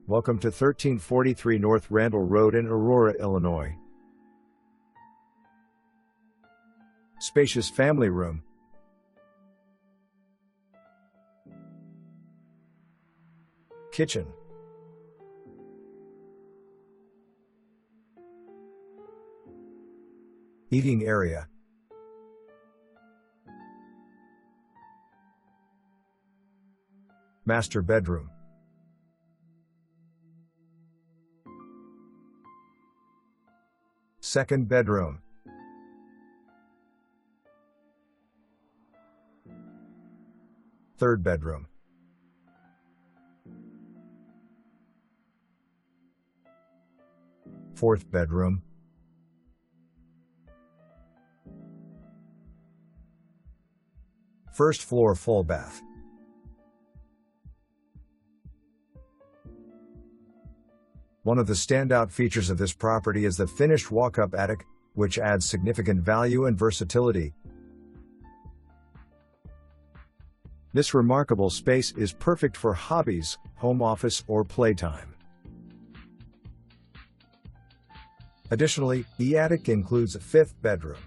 Welcome to 1343 North Randall Road in Aurora, Illinois. Spacious family room. Kitchen. Eating area. Master bedroom. Second bedroom. Third bedroom. Fourth bedroom. First floor full bath. One of the standout features of this property is the finished walk-up attic, which adds significant value and versatility. This remarkable space is perfect for hobbies, home office, or playtime. Additionally, the attic includes a fifth bedroom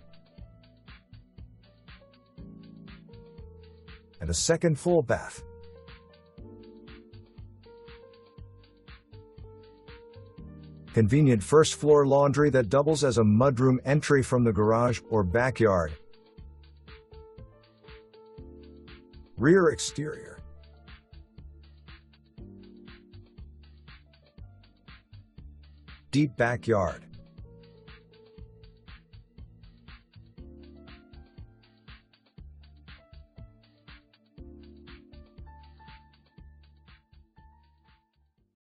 and a second full bath. Convenient first-floor laundry that doubles as a mudroom entry from the garage or backyard. Rear exterior. Deep backyard.